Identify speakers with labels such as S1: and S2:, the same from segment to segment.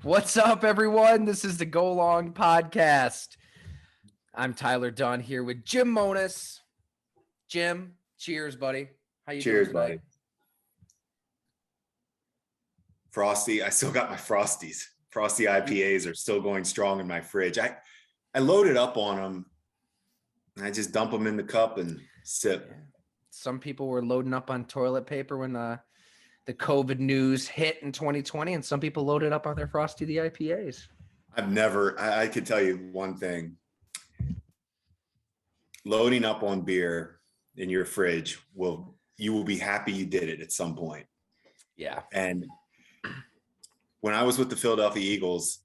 S1: What's up, everyone? This is the Go Long Podcast. I'm Tyler Dunn here with Jim Monis. Jim, cheers, buddy. How you
S2: Cheers,
S1: doing tonight?
S2: buddy. Frosty. I still got my Frosties. Frosty IPAs are still going strong in my fridge. I loaded up on them and I just dump them in the cup and sip.
S1: Yeah. Some people were loading up on toilet paper when the COVID news hit in 2020, and some people loaded up on their Frosty the IPAs.
S2: I could tell you one thing. Loading up on beer in your fridge you will be happy you did it at some point.
S1: Yeah.
S2: And when I was with the Philadelphia Eagles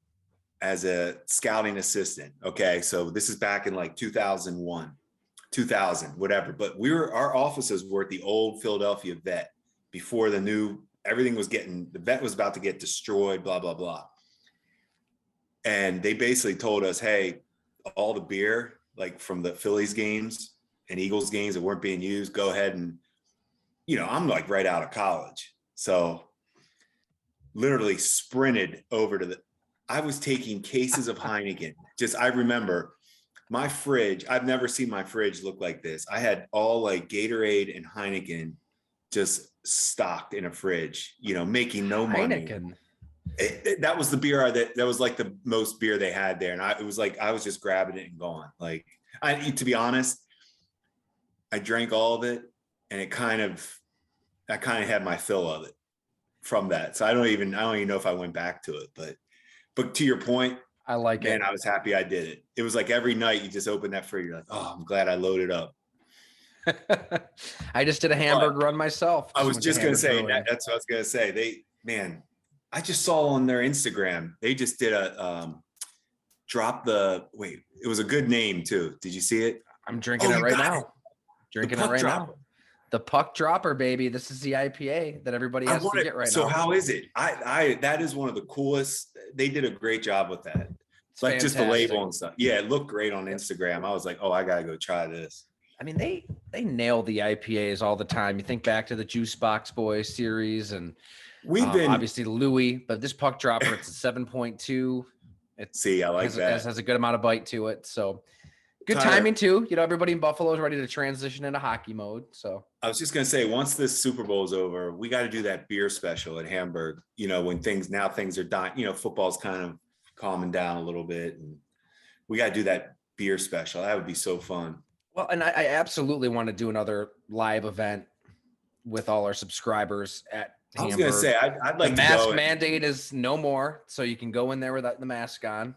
S2: as a scouting assistant, okay, so this is back in like 2001, 2000, whatever. But our offices were at the old Philadelphia vet before the vet was about to get destroyed, blah, blah, blah. And they basically told us, hey, all the beer, like from the Phillies games and Eagles games that weren't being used, go ahead and, I'm like right out of college. So literally sprinted over I was taking cases of Heineken. I remember my fridge. I've never seen my fridge look like this. I had all like Gatorade and Heineken just stocked in a fridge, making no money.
S1: Heineken.
S2: That was the beer that was like the most beer they had there. And I was just grabbing it and going. Like, to be honest, I drank all of it and I kind of had my fill of it from that. So I don't even know if I went back to it, but to your point,
S1: I like it.
S2: Man, I was happy I did it. It was like every night you just open that fridge, you're like, oh, I'm glad I loaded up.
S1: I just did a hamburger run myself.
S2: I was just going to say that's what I was going to say. I just saw on their Instagram, they just did it was a good name too. Did you see it?
S1: I'm drinking it right now. Drinking it right now. The Puck Dropper, baby. This is the IPA that everybody has to get right now.
S2: So how is it? That is one of the coolest. They did a great job with that. It's like just the label and stuff. Yeah, it looked great on Instagram. I was like, oh, I got to go try this.
S1: I mean, they nail the IPAs all the time. You think back to the Juice Box Boys series, and we've been obviously Louis, but this Puck Dropper, it's a 7.2.
S2: I like that.
S1: It has a good amount of bite to it. So good timing too. Everybody in Buffalo is ready to transition into hockey mode. So
S2: I was just going to say, once this Super Bowl is over, we got to do that beer special at Hamburg, when things are dying, football's kind of calming down a little bit, and we got to do that beer special. That would be so fun.
S1: Well, and I absolutely want to do another live event with all our subscribers at Hamburg.
S2: I was going to say, I'd like
S1: the mask mandate is no more, so you can go in there without the mask on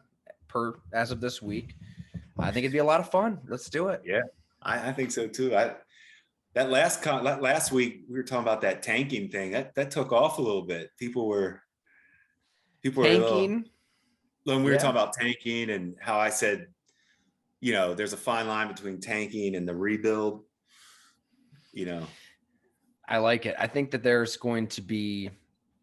S1: as of this week. I think it'd be a lot of fun. Let's do it.
S2: Yeah, I think so too. That last week we were talking about that tanking thing. That took off a little bit. People were
S1: tanking.
S2: When we were talking about tanking and how I said, there's a fine line between tanking and the rebuild.
S1: I like it. I think that there's going to be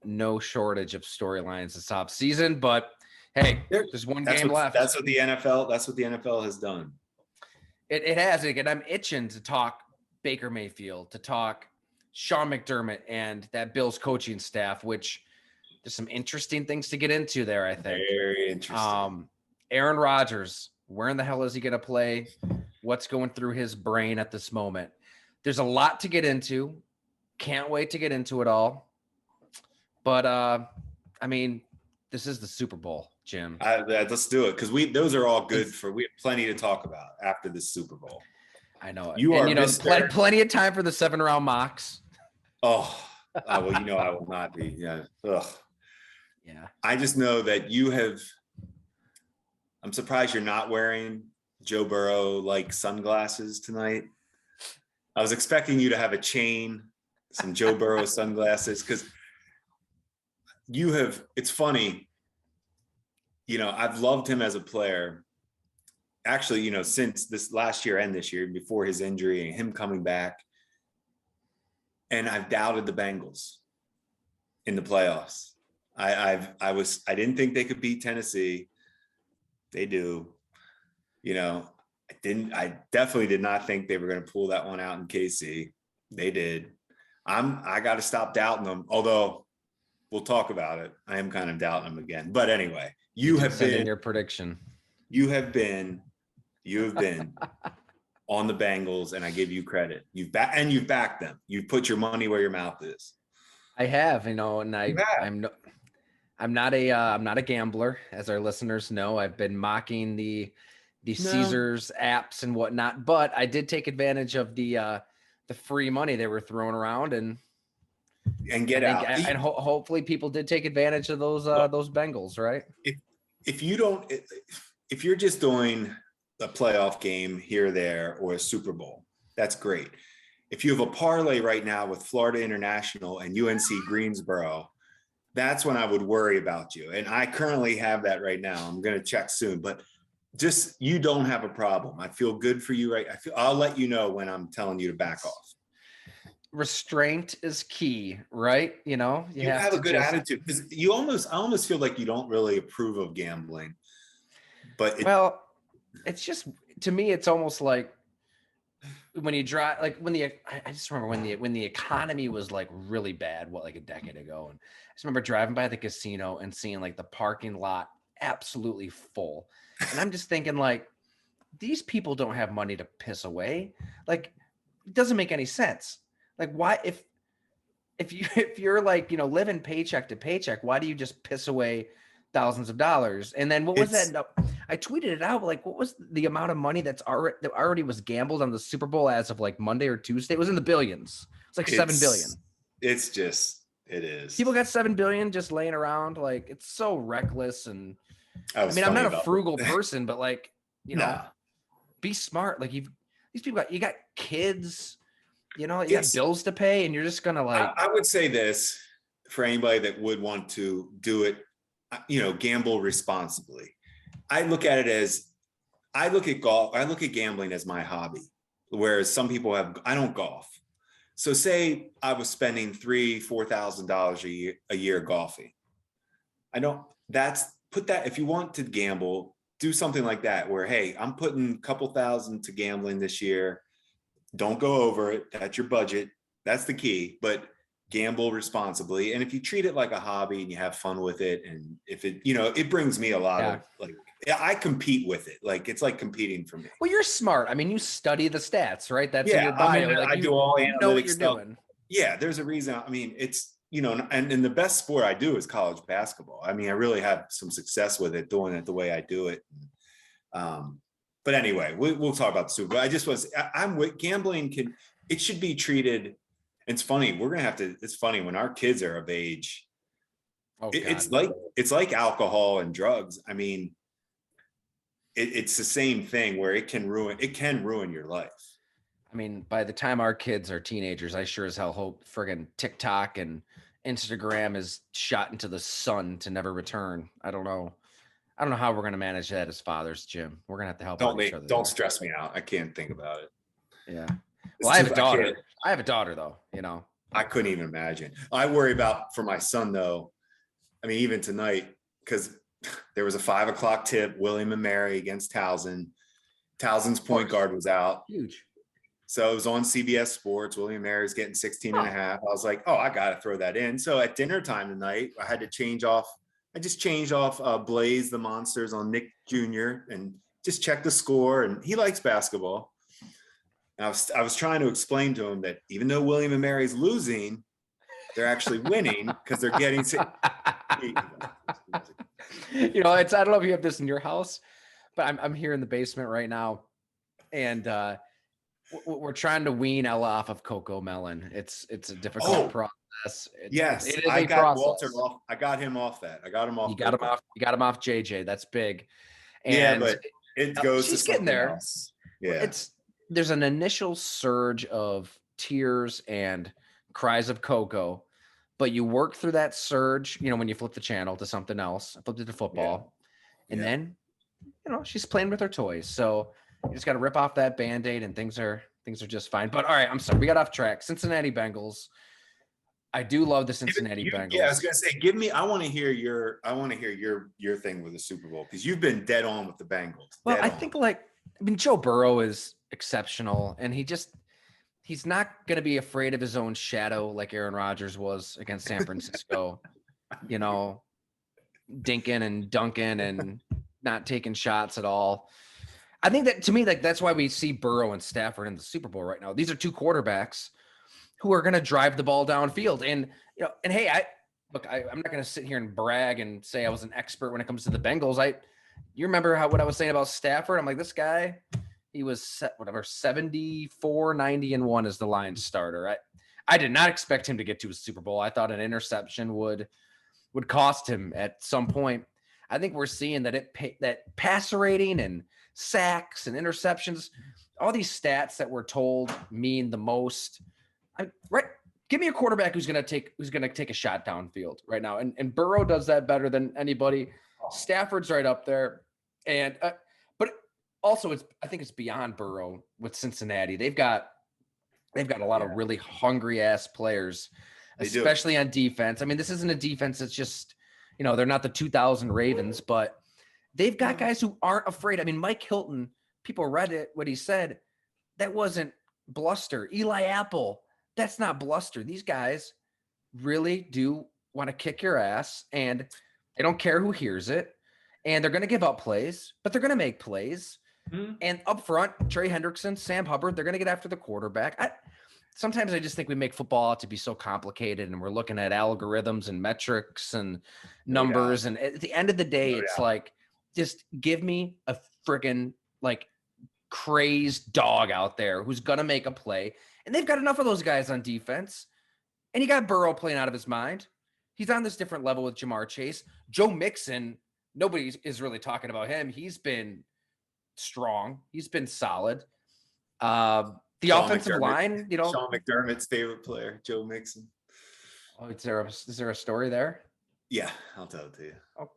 S1: no shortage of storylines this off season, but hey, there's one game left.
S2: That's what the NFL has done.
S1: It has. Again, I'm itching to talk Baker Mayfield, to talk Sean McDermott and that Bills coaching staff, which there's some interesting things to get into there, I think.
S2: Very interesting.
S1: Aaron Rodgers, where in the hell is he going to play? What's going through his brain at this moment? There's a lot to get into. Can't wait to get into it all. But, this is the Super Bowl, Jim.
S2: Let's do it, because those are all good we have plenty to talk about after the Super Bowl.
S1: I know it. Plenty of time for the 7-round mocks.
S2: Oh, well, I will not be. Yeah. Ugh.
S1: Yeah.
S2: I just know that I'm surprised you're not wearing Joe Burrow like sunglasses tonight. I was expecting you to have a chain, some Joe Burrow sunglasses, because it's funny, I've loved him as a player. Actually, since this last year and this year, before his injury and him coming back. And I've doubted the Bengals in the playoffs. I didn't think they could beat Tennessee. They do. I definitely did not think they were going to pull that one out in KC. They did. I got to stop doubting them. Although We'll talk about it. I am kind of doubting him again. But anyway,
S1: You have send in your prediction.
S2: You have been on the Bengals, and I give you credit. You've backed them. You've put your money where your mouth is.
S1: I have, and I'm not a gambler, as our listeners know. I've been mocking the Caesars apps and whatnot, but I did take advantage of the free money they were throwing around and
S2: get out.
S1: And hopefully people did take advantage of those Bengals, right?
S2: If you're just doing a playoff game here or there or a Super Bowl, that's great. If you have a parlay right now with Florida International and UNC Greensboro, that's when I would worry about you. And I currently have that right now. I'm going to check soon, but just, you don't have a problem. I feel good for you. Right. I'll let you know when I'm telling you to back off.
S1: Restraint is key, right? You
S2: have a good attitude, because I almost feel like you don't really approve of gambling, but
S1: it's just, to me, it's almost like when you drive, like I just remember when the economy was like really bad, like a decade ago. And I just remember driving by the casino and seeing like the parking lot absolutely full. And I'm just thinking, like, these people don't have money to piss away. Like, it doesn't make any sense. Like, why, if you're like, living paycheck to paycheck, why do you just piss away thousands of dollars? And then what was that? I tweeted it out. Like, what was the amount of money that already was gambled on the Super Bowl as of like Monday or Tuesday? It was in the billions. It's like 7 billion.
S2: It is.
S1: People got 7 billion just laying around. Like, it's so reckless. And I'm not a frugal person, but like, be smart. Like, these people got kids, you got bills to pay, and you're just gonna like.
S2: I would say this for anybody that would want to do it, gamble responsibly. I look at golf. I look at gambling as my hobby, whereas some people I don't golf. So say I was spending $3,000-$4,000 a year golfing. If you want to gamble, do something like that where, hey, I'm putting a couple thousand to gambling this year. Don't go over it. That's your budget. That's the key, but gamble responsibly. And if you treat it like a hobby and you have fun with it, and if it, it brings me a lot of, like, I compete with it. Like, it's like competing for me.
S1: Well, you're smart. I mean, you study the stats, right? That's in your bio.
S2: I do all
S1: know what you're
S2: stuff.
S1: Doing.
S2: Yeah, there's a reason. I mean, it's, and the best sport I do is college basketball. I mean, I really have some success with it, doing it the way I do it. But anyway, we'll talk about the Super Bowl. I'm with gambling. It should be treated. It's funny. It's funny when our kids are of age. It's like alcohol and drugs. I mean, it's the same thing where it can ruin your life.
S1: I mean, by the time our kids are teenagers, I sure as hell hope friggin' TikTok and Instagram is shot into the sun to never return. I don't know how we're going to manage that as fathers, Jim. We're going to have to help each other.
S2: Don't stress me out. I can't think about it.
S1: Yeah. Well, I have a daughter. I have a daughter, though.
S2: I couldn't even imagine. I worry about for my son, though. I mean, even tonight, because there was a 5 o'clock tip, William and Mary against Towson. Towson's point guard was out.
S1: Huge.
S2: So it was on CBS Sports. William Mary's getting 16 and a half. I was like, I got to throw that in. So at dinner time tonight, I had to change off. I just changed off Blaze the Monsters on Nick Jr. and just check the score. And he likes basketball. And I was trying to explain to him that even though William and Mary's losing, they're actually winning because they're getting.
S1: I don't know if you have this in your house, but I'm here in the basement right now, and we're trying to wean Ella off of Cocoa Melon. It's a difficult process.
S2: Yes,
S1: it is
S2: I
S1: a
S2: got
S1: process.
S2: Walter off. I got him off that. I got him off.
S1: You got him off JJ. That's big. And
S2: but it goes.
S1: She's
S2: to
S1: getting there.
S2: Else. Yeah,
S1: there's an initial surge of tears and cries of Coco, but you work through that surge. When you flip the channel to something else, I flipped it to football, and then she's playing with her toys. So you just got to rip off that Band-Aid and things are just fine. But all right, I'm sorry. We got off track. Cincinnati Bengals. I do love the Cincinnati Bengals.
S2: Yeah, I was going to say, I want to hear your thing with the Super Bowl, because you've been dead on with the Bengals.
S1: Well, I think Joe Burrow is exceptional, and he's not going to be afraid of his own shadow like Aaron Rodgers was against San Francisco. you know, dinking and dunking and not taking shots at all. I think that, to me, like, that's why we see Burrow and Stafford in the Super Bowl right now. These are two quarterbacks who are going to drive the ball downfield. And, and hey, I'm not going to sit here and brag and say I was an expert when it comes to the Bengals. You remember what I was saying about Stafford? I'm like, this guy, he was 74, 90-1 as the Lions starter. I did not expect him to get to a Super Bowl. I thought an interception would cost him at some point. I think we're seeing that that passer rating and sacks and interceptions, all these stats that we're told mean the most. Right? Give me a quarterback who's going to take a shot downfield right now, and Burrow does that better than anybody. Stafford's right up there, and but also I think it's beyond Burrow with Cincinnati. They've got a lot of really hungry ass players, especially on defense. I mean, this isn't a defense that's just, they're not the 2000 Ravens, but they've got guys who aren't afraid. I mean, Mike Hilton, people read it, what he said, that wasn't bluster. Eli Apple, that's not bluster. These guys really do want to kick your ass, and they don't care who hears it. And they're going to give up plays, but they're going to make plays. Mm-hmm. And up front, Trey Hendrickson, Sam Hubbard, they're going to get after the quarterback. Sometimes I just think we make football out to be so complicated, and we're looking at algorithms and metrics and numbers. And at the end of the day, it's like, just give me a friggin' like crazed dog out there who's going to make a play. And they've got enough of those guys on defense. And you got Burrow playing out of his mind. He's on this different level with Jamar Chase. Joe Mixon, nobody is really talking about him. He's been strong. He's been solid. The Sean offensive line,
S2: Sean McDermott's favorite player, Joe Mixon.
S1: Oh, is there a story there?
S2: Yeah, I'll tell it to you.
S1: Oh.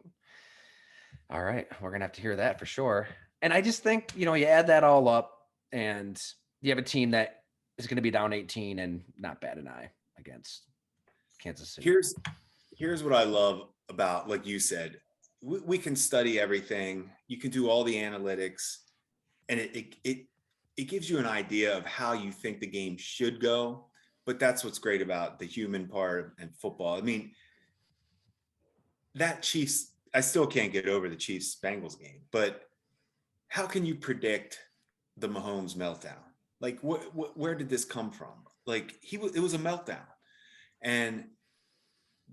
S1: All right. We're going to have to hear that for sure. And I just think, you add that all up and you have a team that is going to be down 18 and not bat an eye against Kansas City.
S2: Here's what I love about, like you said, we can study everything. You can do all the analytics, and it gives you an idea of how you think the game should go. But that's what's great about the human part and football. I mean, that Chiefs, I still can't get over the Chiefs-Bengals game, but how can you predict the Mahomes meltdown? Like, where did this come from? Like, it was a meltdown. And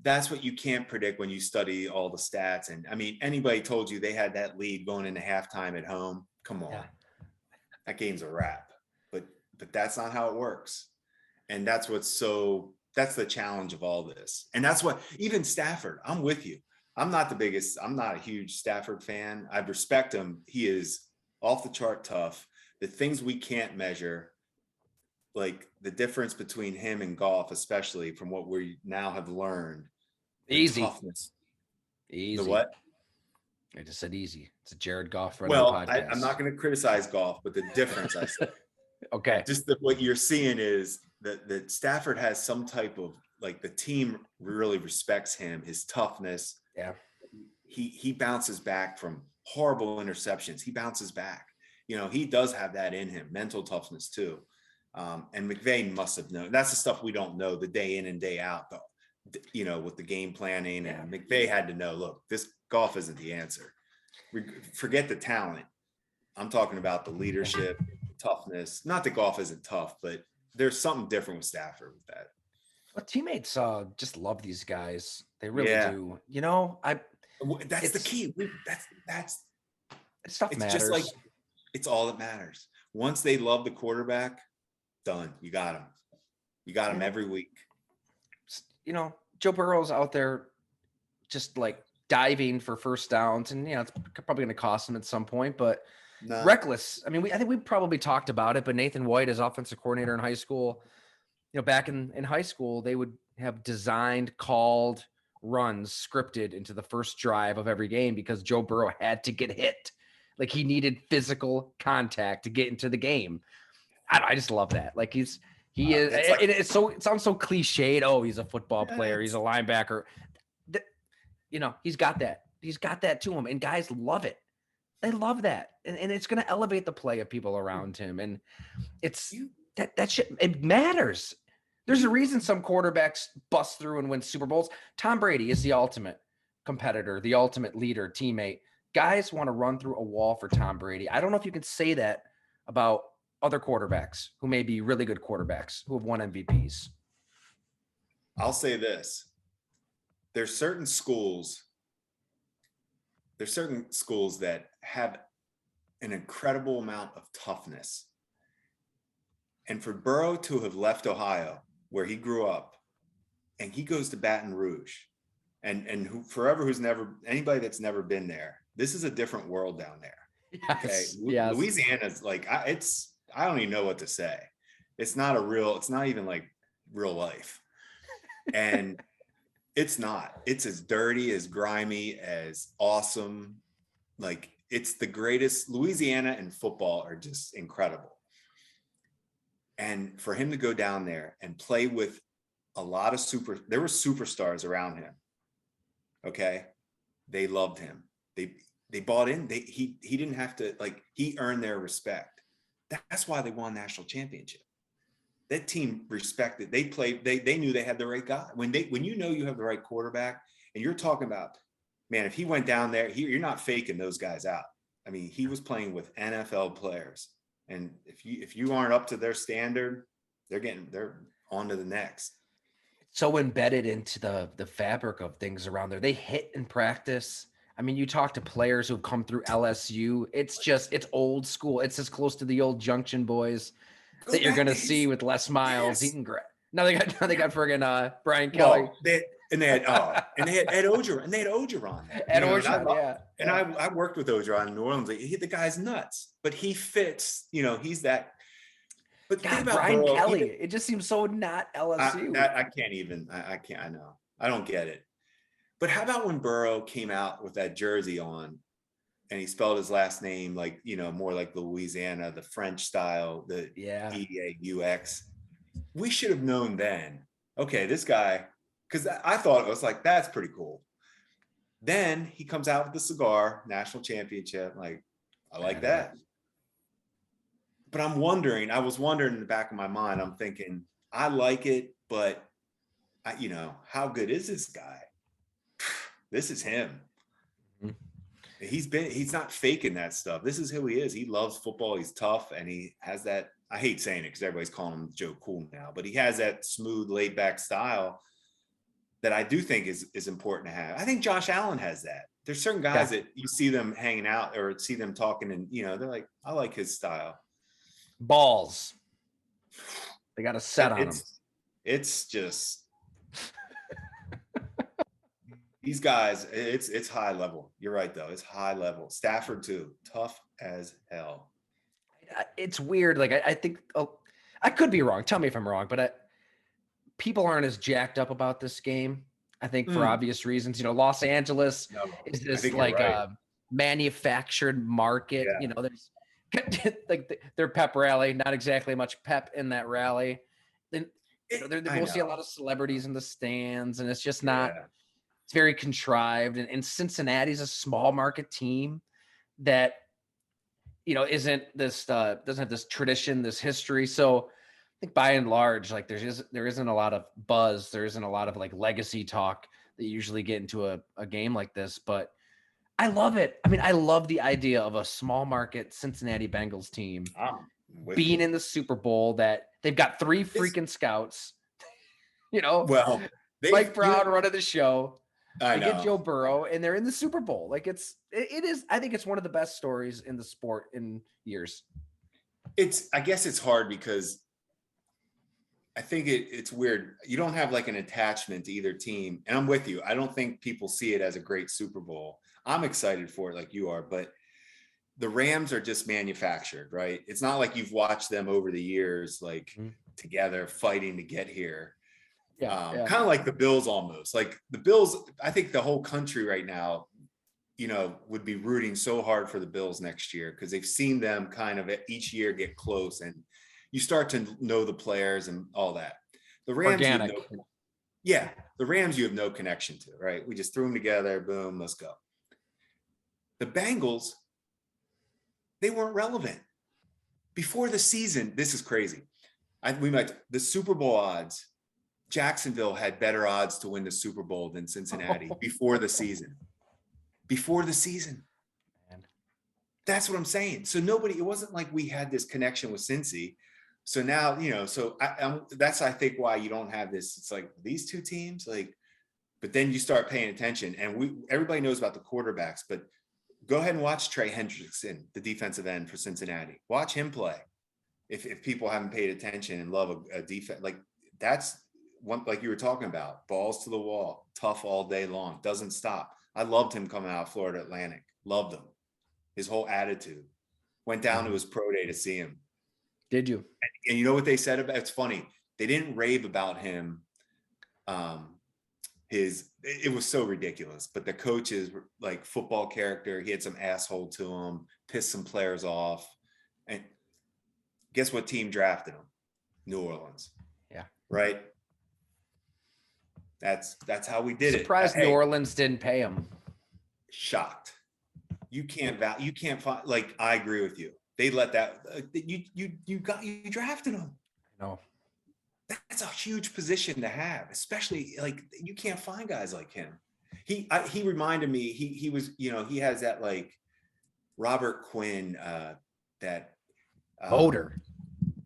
S2: that's what you can't predict when you study all the stats. And I mean, anybody told you they had that lead going into halftime at home, come on. Yeah. That game's a wrap. But that's not how it works. And that's that's the challenge of all this. And that's what, even Stafford, I'm with you. I'm not a huge Stafford fan. I respect him. He is off the chart tough. The things we can't measure, like the difference between him and Goff, especially from what we now have learned.
S1: Easy.
S2: Toughness.
S1: Easy.
S2: The what?
S1: I just said easy. It's a Jared Goff podcast.
S2: Well, I'm not going to criticize Goff, but the difference, I said.
S1: Okay.
S2: Just what you're seeing is that Stafford has some type of, like, the team really respects him, his toughness.
S1: Yeah.
S2: He bounces back from horrible interceptions. He bounces back. He does have that in him, mental toughness too. And McVay must have known. That's the stuff we don't know the day in and day out, though. With the game planning, and McVay had to know, look, this Goff isn't the answer. Forget the talent. I'm talking about the leadership, toughness. Not that Goff isn't tough, but there's something different with Stafford with that.
S1: Well, teammates just love these guys. They really do.
S2: That's the key. That's
S1: stuff
S2: it's
S1: matters.
S2: Just like, it's all that matters. Once they love the quarterback, done. You got him. You got him every week.
S1: Joe Burrow's out there just like diving for first downs, and it's probably going to cost him at some point, but reckless. I mean, I think we probably talked about it, but Nathan White, as offensive coordinator in high school, back in high school, they would have designed, called runs scripted into the first drive of every game because Joe Burrow had to get hit. Like, he needed physical contact to get into the game. I just love that. Like, he is. Like, it sounds so cliched. Oh, he's a football player. He's a linebacker. He's got that. He's got that to him, and guys love it. They love that, and it's going to elevate the play of people around him. And it's that shit. It matters. There's a reason some quarterbacks bust through and win Super Bowls. Tom Brady is the ultimate competitor, the ultimate leader, teammate. Guys want to run through a wall for Tom Brady. I don't know if you can say that about other quarterbacks who may be really good quarterbacks who have won MVPs.
S2: I'll say this. There's certain schools that have an incredible amount of toughness. And for Burrow to have left Ohio, where he grew up, and he goes to Baton Rouge, and who's never, anybody that's never been there, this is a different world down there.
S1: Yes,
S2: okay.
S1: Yes.
S2: Louisiana's like, I don't even know what to say. It's not even like real life. And it's as dirty, as grimy, as awesome. Like, it's the greatest. Louisiana and football are just incredible. And for him to go down there and play with a lot of there were superstars around him. Okay. They loved him. They bought in. He didn't have to, like, he earned their respect. That's why they won national championship. That team respected. They played. They knew they had the right guy. When you know you have the right quarterback, and you're talking about, man, if he went down there, you're not faking those guys out. I mean, he was playing with NFL players, and if you aren't up to their standard, they're on to the next.
S1: So embedded into the fabric of things around there. They hit in practice. I mean, you talk to players who've come through LSU. It's old school. It's as close to the old Junction Boys that you're going to see with Les Miles.
S2: Yes.
S1: Now they got friggin' Brian Kelly.
S2: Well, they had Ed Ogeron. Ed Ogeron,
S1: yeah.
S2: And I worked with Ogeron in New Orleans. The guy's nuts, but he fits. He's that. But
S1: God,
S2: think about
S1: Brian
S2: Burrow,
S1: Kelly. It just seems so not LSU.
S2: I can't even. I can't. I know. I don't get it. But how about when Burrow came out with that jersey on, and he spelled his last name like, more like Louisiana, the French style, the EAUX. We should have known then. Okay, this guy, because I thought it was like, that's pretty cool. Then he comes out with the cigar, national championship. Like, I like that. But I was wondering in the back of my mind, I'm thinking, I like it, but how good is this guy? This is him. Mm-hmm. He's not faking that stuff. This is who he is. He loves football. He's tough. And he has that, I hate saying it because everybody's calling him Joe Cool now, but he has that smooth, laid back style that I do think is important to have. I think Josh Allen has that. There's certain guys that you see them hanging out or see them talking and, they're like, I like his style.
S1: Balls. They got a set on him.
S2: It's just, these guys, it's high level. You're right, though. It's high level. Stafford, too. Tough as hell.
S1: It's weird. Like, I think, I could be wrong. Tell me if I'm wrong, but people aren't as jacked up about this game, I think, for obvious reasons. Los Angeles is this, like, manufactured market.
S2: Yeah.
S1: There's like their pep rally, not exactly much pep in that rally. Then we'll see a lot of celebrities in the stands, and it's just not. Yeah. It's very contrived, and Cincinnati's a small market team that isn't this doesn't have this tradition, this history. So I think by and large, like there isn't a lot of buzz, there isn't a lot of like legacy talk that you usually get into a game like this. But I love it. I mean, I love the idea of a small market Cincinnati Bengals team being in the Super Bowl. That they've got 3 freaking scouts.
S2: Well,
S1: Mike Brown running the show.
S2: I know.
S1: Get Joe Burrow, and they're in the Super Bowl. Like it is. I think it's one of the best stories in the sport in years.
S2: I guess it's hard because I think it's weird. You don't have like an attachment to either team, and I'm with you. I don't think people see it as a great Super Bowl. I'm excited for it, like you are, but the Rams are just manufactured, right? It's not like you've watched them over the years, like together fighting to get here. Kind of like the Bills almost. Like the Bills, I think the whole country right now, would be rooting so hard for the Bills next year because they've seen them kind of each year get close and you start to know the players and all that. The Rams, the Rams you have no connection to, right? We just threw them together, boom, let's go. The Bengals, they weren't relevant. Before the season, this is crazy. The Super Bowl odds Jacksonville had better odds to win the Super Bowl than Cincinnati before the season. Before the season.
S1: Man.
S2: That's what I'm saying. So it wasn't like we had this connection with Cincy. So now, that's, I think, why you don't have this. It's like these two teams, but then you start paying attention, and everybody knows about the quarterbacks, but go ahead and watch Trey Hendrickson, the defensive end for Cincinnati. Watch him play. If people haven't paid attention and love a defense, that's one, like you were talking about, balls to the wall, tough all day long, doesn't stop. I loved him coming out of Florida Atlantic. Loved him. His whole attitude. Went down to his pro day to see him.
S1: Did you?
S2: And you know what they said about? It's funny. They didn't rave about him. It was so ridiculous. But the coaches were like football character. He had some asshole to him, pissed some players off, and guess what team drafted him? New Orleans.
S1: Yeah.
S2: Right. That's how we did
S1: Surprised
S2: it.
S1: New Orleans didn't pay him.
S2: Shocked. You can't find, I agree with you. They let that you drafted him.
S1: No.
S2: That's a huge position to have, especially you can't find guys like him. He reminded me, he was, he has that Robert Quinn, that
S1: motor.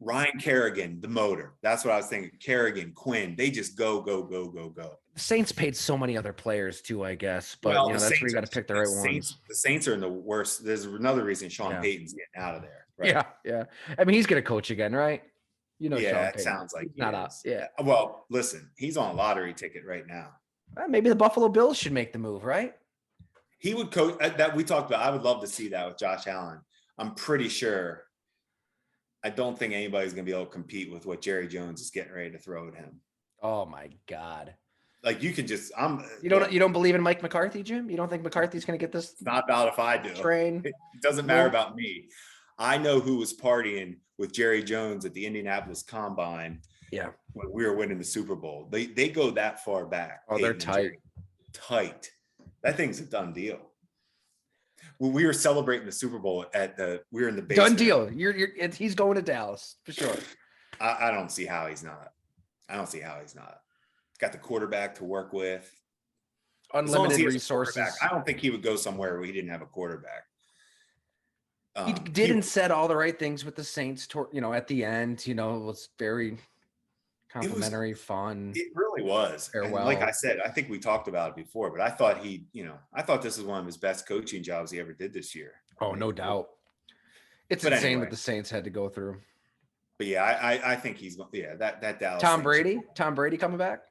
S2: Ryan Kerrigan, the motor. That's what I was thinking. Kerrigan, Quinn, they just go. The
S1: Saints paid so many other players too, I guess. But that's where you got to pick the right ones.
S2: The Saints are in the worst. There's another reason Sean Payton's getting out of there. Right?
S1: Yeah. I mean, he's going to coach again, right?
S2: Yeah,
S1: Sean
S2: it
S1: Payton.
S2: sounds like
S1: he's not out. Yeah.
S2: Well, listen, he's on a lottery ticket right now.
S1: Maybe the Buffalo Bills should make the move, right?
S2: He would coach that we talked about. I would love to see that with Josh Allen. I'm pretty sure. I don't think anybody's going to be able to compete with what Jerry Jones is getting ready to throw at him.
S1: Oh my God.
S2: You can just,
S1: you don't believe in Mike McCarthy, Jim? You don't think McCarthy's going to get this?
S2: Not about if I do.
S1: Train.
S2: It doesn't matter about me. I know who was partying with Jerry Jones at the Indianapolis Combine.
S1: Yeah.
S2: When we were winning the Super Bowl. They go that far back.
S1: Oh, they're tight.
S2: Tight. That thing's a done deal. When we were celebrating the Super Bowl we were in the basement.
S1: Done deal. He's going to Dallas for sure.
S2: I don't see how he's not. Got the quarterback to work with.
S1: Unlimited resources.
S2: I don't think he would go somewhere where he didn't have a quarterback.
S1: He did and said all the right things with the Saints. At the end, it was very complimentary, fun.
S2: It really was.
S1: Farewell.
S2: Like I said, I think we talked about it before, but I thought this is one of his best coaching jobs he ever did this year.
S1: Oh, no doubt. It's insane what the Saints had to go through.
S2: But yeah, I think he's that Dallas.
S1: Tom Brady coming back.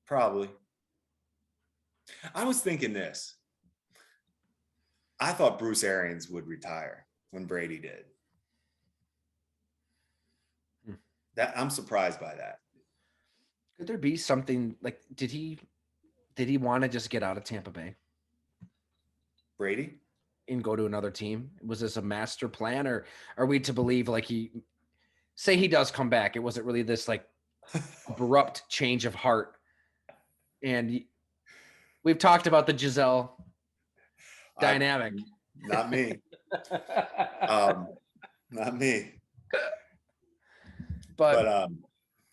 S2: Probably. I was thinking this. I thought Bruce Arians would retire when Brady did. That I'm surprised by that.
S1: Could there be something did he want to just get out of Tampa Bay?
S2: Brady?
S1: And go to another team? Was this a master plan, or are we to believe he does come back? It wasn't really this abrupt change of heart. And we've talked about the Giselle dynamic.
S2: Not me. Not me.
S1: But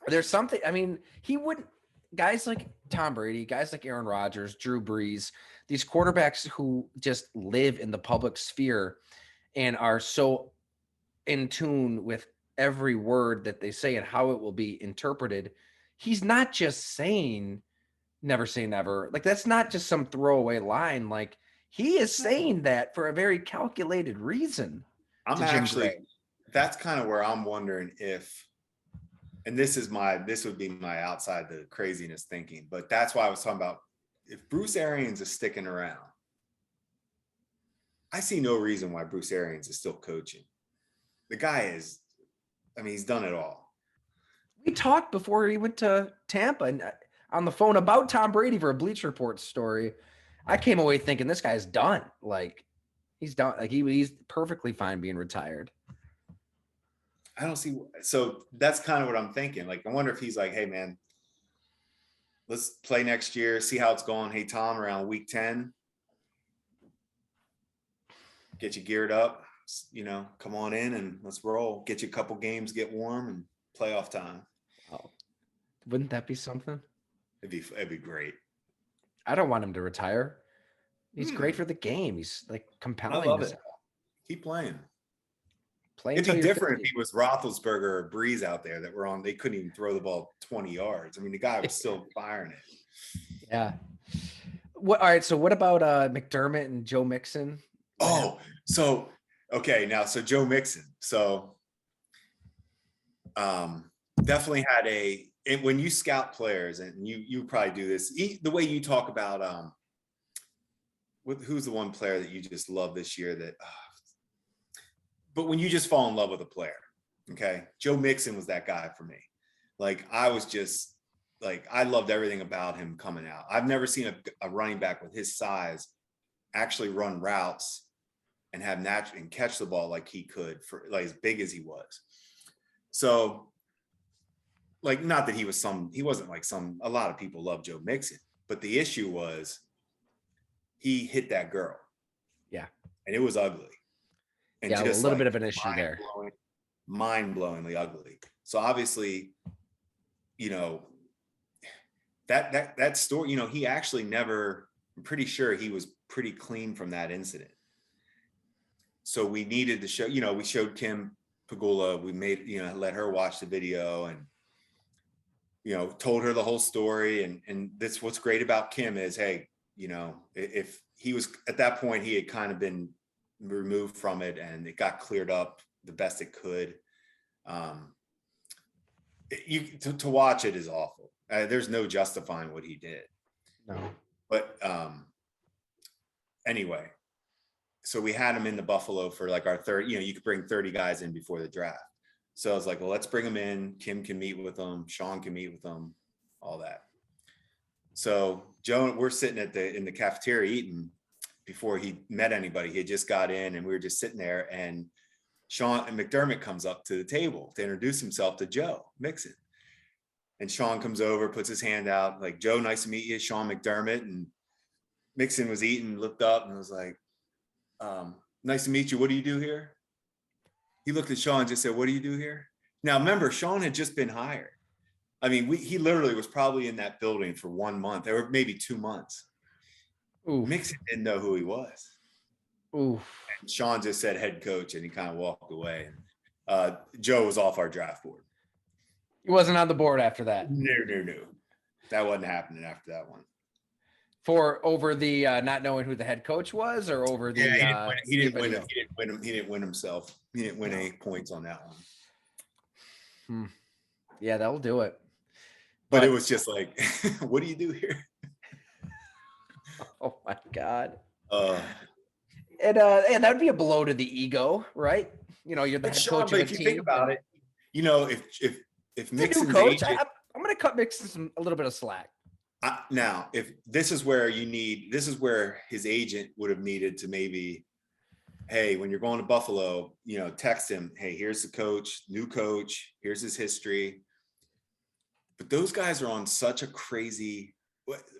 S1: there's something. I mean, he wouldn't. Guys like Tom Brady, guys like Aaron Rodgers, Drew Brees, these quarterbacks who just live in the public sphere and are so in tune with every word that they say and how it will be interpreted. He's not just saying never say never. That's not just some throwaway line. He is saying that for a very calculated reason.
S2: That's kind of where I'm wondering if, and this would be my outside the craziness thinking, but that's why I was talking about if Bruce Arians is sticking around. I see no reason why Bruce Arians is still coaching. The guy he's done it all.
S1: We talked before he went to Tampa and on the phone about Tom Brady for a Bleacher Report story. I came away thinking this guy's done. He's done. He's perfectly fine being retired.
S2: I don't see. So that's kind of what I'm thinking. I wonder if he's hey man, let's play next year, see how it's going. Hey Tom, around week 10, get you geared up. come on in and let's roll. Get you a couple games, get warm, and playoff time.
S1: Oh, wouldn't that be something?
S2: It'd be great.
S1: I don't want him to retire. He's great for the game. He's like compelling.
S2: I love it. Keep playing. It'd be different if he was Roethlisberger or Breeze out there that were on. They couldn't even throw the ball 20 yards. I mean, the guy was still firing it.
S1: Yeah. All right. So what about McDermott and Joe Mixon?
S2: Oh, so okay. Now, so Joe Mixon. So definitely had when you scout players, and you probably do this, the way you talk about who's the one player that you just love this year but when you just fall in love with a player, okay, Joe Mixon was that guy for me. Like I was just like, I loved everything about him coming out. I've never seen a running back with his size actually run routes and have and catch the ball like he could, for like as big as he was. So like, not that he wasn't like a lot of people love Joe Mixon, but the issue was he hit that girl.
S1: Yeah.
S2: And it was ugly. And
S1: yeah, just a little bit of an issue there.
S2: Mind-blowingly ugly. So obviously, that story, he actually never, I'm pretty sure he was pretty clean from that incident. So we needed to show, we showed Kim Pagula, we made, let her watch the video and, told her the whole story. And that's what's great about Kim is, hey, if he was at that point, he had kind of been removed from it and it got cleared up the best it could. To watch it is awful. There's no justifying what he did.
S1: No.
S2: But anyway, so we had him in the Buffalo for like our third, you could bring 30 guys in before the draft. So I was like, well, let's bring him in. Kim can meet with them. Sean can meet with them, all that. So Joe, we're sitting in the cafeteria eating before he met anybody. He had just got in and we were just sitting there, and Sean and McDermott comes up to the table to introduce himself to Joe Mixon. And Sean comes over, puts his hand out like, Joe, nice to meet you, Sean McDermott. And Mixon was eating, looked up and was like, nice to meet you. What do you do here? He looked at Sean and just said, what do you do here? Now, remember, Sean had just been hired. I mean, he literally was probably in that building for 1 month or maybe 2 months. Oof. Mixon didn't know who he was.
S1: Oof.
S2: And Sean just said head coach, and he kind of walked away. And Joe was off our draft board.
S1: He wasn't on the board after that.
S2: No. That wasn't happening after that one.
S1: For over the not knowing who the head coach was, or over the
S2: he didn't win himself. He didn't win any points on that one.
S1: Yeah, that'll do it.
S2: But it was just like, what do you do here?
S1: Oh my God. And that would be a blow to the ego, right? You're the head coach of a team. If you think about it, if Mixon's coach, agent, I'm going to cut Mixon a little bit of slack.
S2: Now, if this is where his agent would have needed to maybe, hey, when you're going to Buffalo, text him, hey, here's the coach, new coach, here's his history. But those guys are on such a crazy,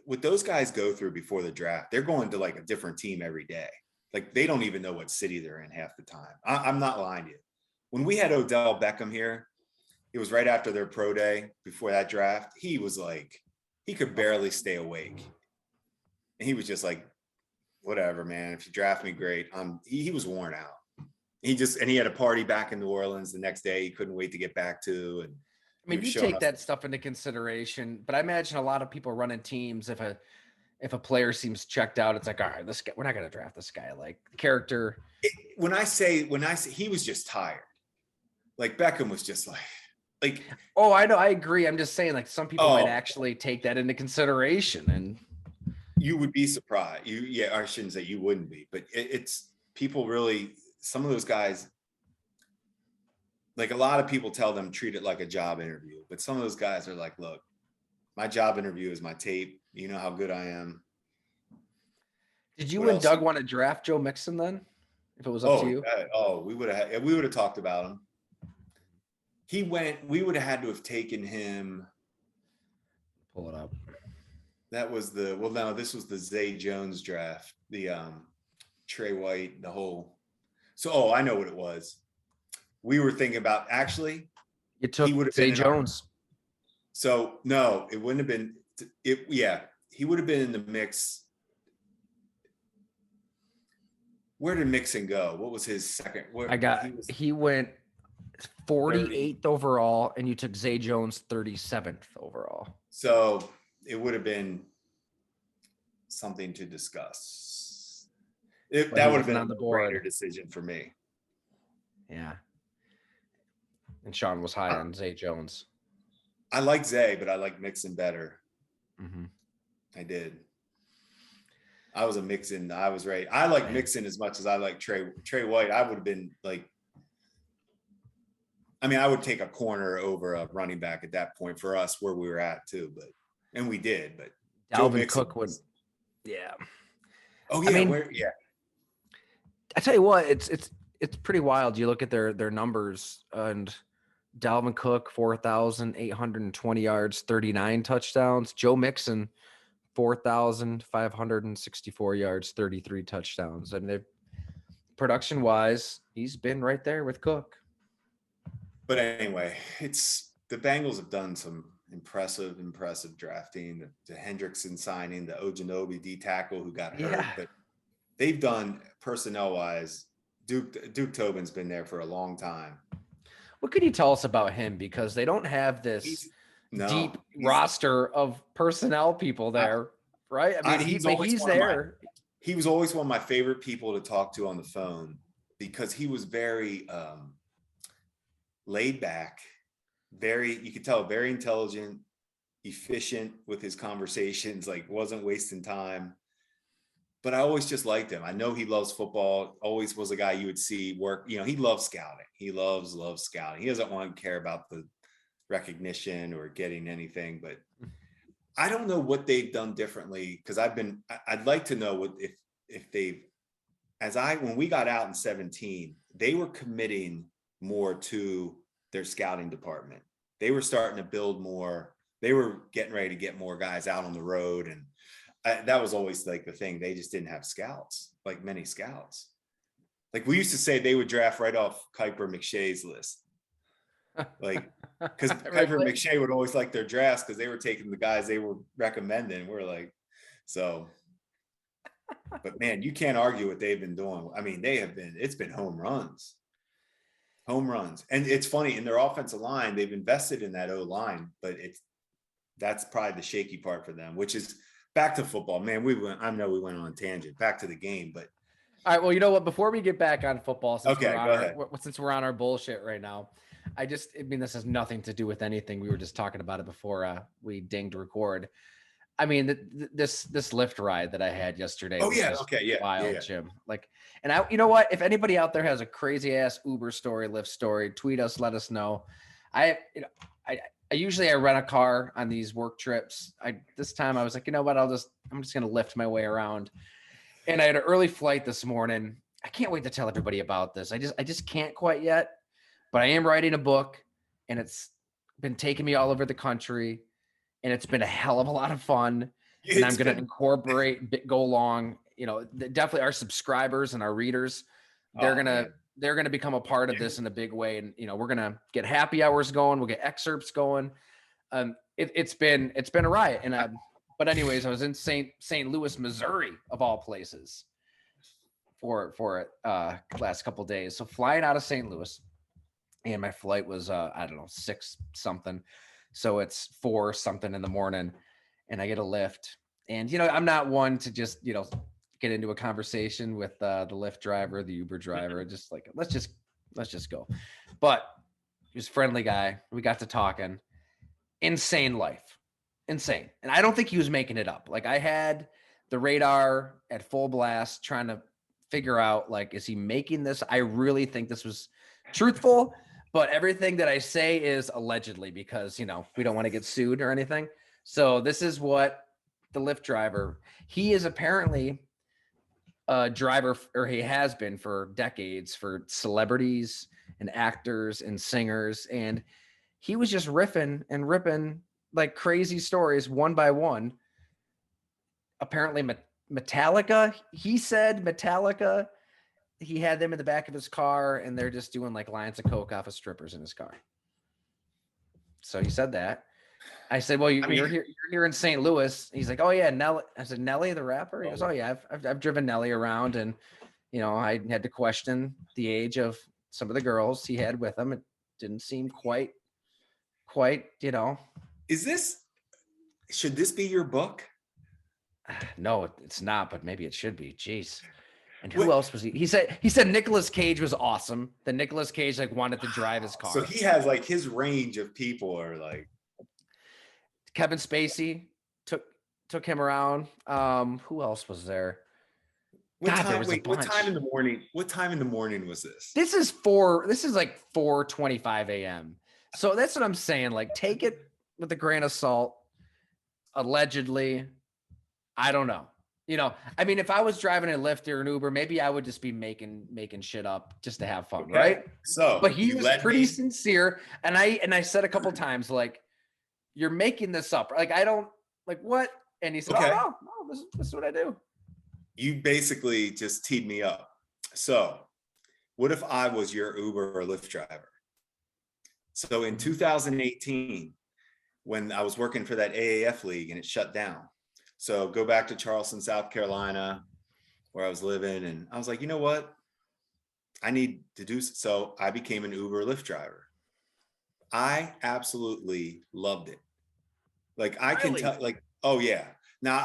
S2: what those guys go through before the draft, they're going to like a different team every day. Like they don't even know what city they're in half the time. I'm not lying to you. When we had Odell Beckham here, it was right after their pro day before that draft. He was like, he could barely stay awake. And he was just like, whatever, man, if you draft me, great. He was worn out. He had a party back in New Orleans the next day. He couldn't wait to get back to. And
S1: I mean, you take that stuff into consideration, but I imagine a lot of people running teams, if a player seems checked out, it's like, all right, this guy, we're not going to draft this guy. Like character.
S2: When I say he was just tired. Like Beckham was just like.
S1: Oh, I know. I agree. I'm just saying, like some people might actually take that into consideration, and
S2: you would be surprised. I shouldn't say you wouldn't be, but it's people really. Some of those guys. Like a lot of people tell them treat it like a job interview, but some of those guys are like, look, my job interview is my tape. You know how good I am.
S1: Did you and Doug want to draft Joe Mixon then? If it was up to you?
S2: We would have talked about him. We would have had to have taken him.
S1: Pull it up.
S2: That was this was the Zay Jones draft, the Trey White, the whole. So, I know what it was. We were thinking about actually.
S1: You took
S2: He would have
S1: Zay
S2: been in our,
S1: Jones.
S2: so no, it wouldn't have been. Yeah, he would have been in the mix. Where did Mixon go? What was his second?
S1: He went 48th
S2: 30.
S1: overall, and you took Zay Jones 37th overall.
S2: So it would have been something to discuss. That would have been
S1: on the board.
S2: No-brainer decision for me.
S1: Yeah. And Sean was high on Zay Jones.
S2: I like Zay, but I like Mixon better.
S1: Mm-hmm.
S2: I did. I was a Mixon. I was right. I like Mixon as much as I like Trey White. I would have been like, I mean, I would take a corner over a running back at that point for us where we were at too, and we did, but
S1: Dalvin Cook would. Yeah.
S2: Oh yeah.
S1: I mean, I tell you what, it's pretty wild. You look at their numbers, and Dalvin Cook, 4,820 yards, 39 touchdowns. Joe Mixon, 4,564 yards, 33 touchdowns. And they've, production wise, he's been right there with Cook.
S2: But anyway, the Bengals have done some impressive drafting. The Hendrickson signing, the Ojanobi D tackle who got hurt, but they've done personnel wise. Duke Tobin's been there for a long time.
S1: What can you tell us about him? Because they don't have this deep roster of personnel people there, right? I mean, he's there.
S2: He was always one of my favorite people to talk to on the phone because he was very laid back, you could tell, very intelligent, efficient with his conversations, like wasn't wasting time. But I always just liked him. I know he loves football, always was a guy you would see work. He loves scouting. He loves scouting. He doesn't want to care about the recognition or getting anything, but I don't know what they've done differently because I'd like to know what if they've, when we got out in 2017, they were committing more to their scouting department. They were starting to build more. They were getting ready to get more guys out on the road. And that was always like the thing. They just didn't have scouts, like many scouts. Like we used to say they would draft right off Kuiper McShay's list. Like, because Kuiper and McShay would always like their drafts because they were taking the guys they were recommending. We're like, so. But man, you can't argue what they've been doing. I mean, it's been home runs. And it's funny, in their offensive line, they've invested in that O-line, but that's probably the shaky part for them, which is back to football. Man, I know we went on a tangent, back to the game, but.
S1: All right, well, you know what, before we get back on football, since we're on our bullshit right now, I mean, this has nothing to do with anything. We were just talking about it before we dinged record. I mean, this lift ride that I had yesterday.
S2: Oh yeah, okay, yeah,
S1: wild, Jim. Like, and you know what? If anybody out there has a crazy ass Uber story, Lyft story, tweet us, let us know. I usually rent a car on these work trips. This time I was like, you know what? I'm just gonna lift my way around. And I had an early flight this morning. I can't wait to tell everybody about this. I just can't quite yet, but I am writing a book, and it's been taking me all over the country. And it's been a hell of a lot of fun. And I'm going to incorporate, go along, definitely our subscribers and our readers, they're going to become a part of this in a big way. And, we're going to get happy hours going. We'll get excerpts going. It's been a riot. And, but anyways, I was in St. Louis, Missouri, of all places for last couple of days. So flying out of St. Louis, and my flight was, 6 something. So it's 4 something in the morning, and I get a lift. And, I'm not one to just, get into a conversation with the Lyft driver, the Uber driver, just like, let's just go. But he was a friendly guy. We got to talking. Insane life. Insane. And I don't think he was making it up. Like, I had the radar at full blast trying to figure out, like, is he making this? I really think this was truthful. But everything that I say is allegedly because, we don't want to get sued or anything. So this is what the Lyft driver, he is apparently a driver, or he has been for decades, for celebrities and actors and singers. And he was just riffing and ripping like crazy stories one by one. Apparently Metallica, he said Metallica, he had them in the back of his car, and they're just doing like lines of coke off of strippers in his car. So he said that. I said, "Well, you're here in St. Louis." He's like, "Oh yeah, Nelly." I said, "Nelly, the rapper." He goes, "Oh yeah, I've driven Nelly around, and I had to question the age of some of the girls he had with him. It didn't seem quite,
S2: Should this be your book?
S1: No, it's not, but maybe it should be. Jeez. And who else was he? He said Nicolas Cage was awesome. That Nicolas Cage like wanted to drive his car.
S2: So he has like his range of people are like
S1: Kevin Spacey took him around. Who else was there?
S2: What time in the morning? What time in the morning was this?
S1: This is like 4:25 a.m. So that's what I'm saying. Like, take it with a grain of salt. Allegedly, I don't know. I mean, if I was driving a Lyft or an Uber, maybe I would just be making shit up just to have fun, right?
S2: So,
S1: but he was pretty sincere, and I said a couple times, like, "You're making this up." Like, I don't like what, and he said, "Oh no, this is what I do."
S2: You basically just teed me up. So, what if I was your Uber or Lyft driver? So in 2018, when I was working for that AAF league and it shut down. So go back to Charleston, South Carolina, where I was living. And I was like, you know what? I need to do so. I became an Uber Lyft driver. I absolutely loved it. Like I can tell, like, oh yeah. Now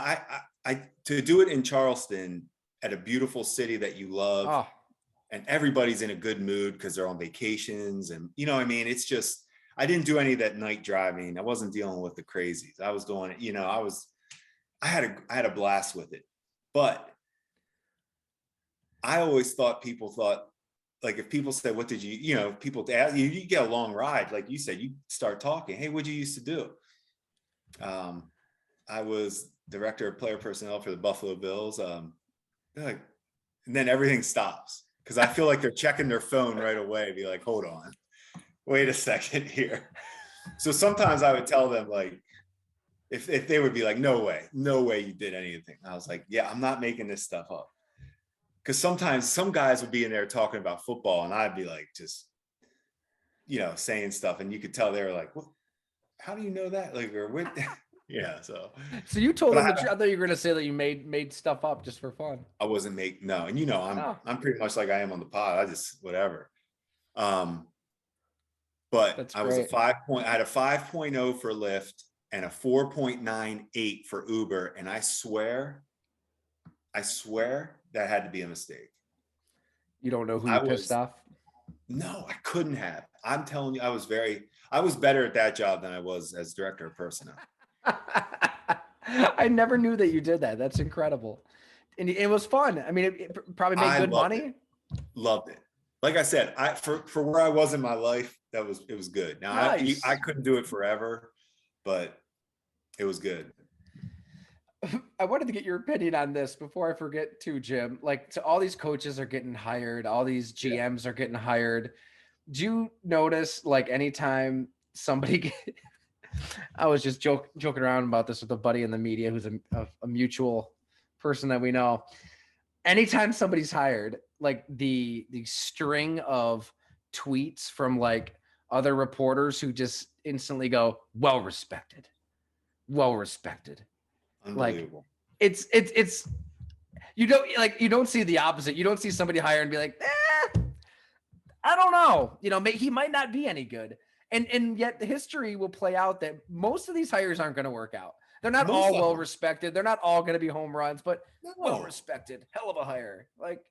S2: I to do it in Charleston at a beautiful city that you love, and everybody's in a good mood because they're on vacations, and I mean, it's just I didn't do any of that night driving. I wasn't dealing with the crazies. I was doing it, I had a blast with it. But I always thought people thought, like, if people said, what did you, people ask you, you get a long ride, like you said, you start talking, hey, what'd you used to do? I was director of player personnel for the Buffalo Bills. Like, and then everything stops because I feel like they're checking their phone right away. Be like, hold on, wait a second here. So sometimes I would tell them, like, if they would be like, no way you did anything. I was like, yeah, I'm not making this stuff up. Because sometimes some guys would be in there talking about football and I'd be like, just, saying stuff. And you could tell they were like, well, how do you know that? Like, or what? Yeah. So
S1: you told them I thought you were going to say that you made stuff up just for fun.
S2: I wasn't no. And I'm pretty much like I am on the pod. I just, whatever. But I was I had a 5.0 for Lyft and a 4.98 for Uber. And I swear that had to be a mistake.
S1: You don't know who you pissed off?
S2: No, I couldn't have. I'm telling you, I was better at that job than I was as director of personnel.
S1: I never knew that you did that. That's incredible. And it was fun. I mean, it probably made good money.
S2: Loved it. Like I said, for where I was in my life, it was good. Now nice. I couldn't do it forever, but it was good.
S1: I wanted to get your opinion on this before I forget too, Jim. Like, so all these coaches are getting hired, all these GMs are getting hired. Do you notice, like, anytime somebody I was just joking around about this with a buddy in the media who's a mutual person that we know. Anytime somebody's hired, like the string of tweets from like other reporters who just instantly go, well respected.
S2: Unbelievable.
S1: Like it's you don't see the opposite. You don't see somebody hired and be like, I don't know. He might not be any good. And yet the history will play out that most of these hires aren't going to work out. They're not all well respected. They're not all going to be home runs, but well respected. Hell of a hire. Like,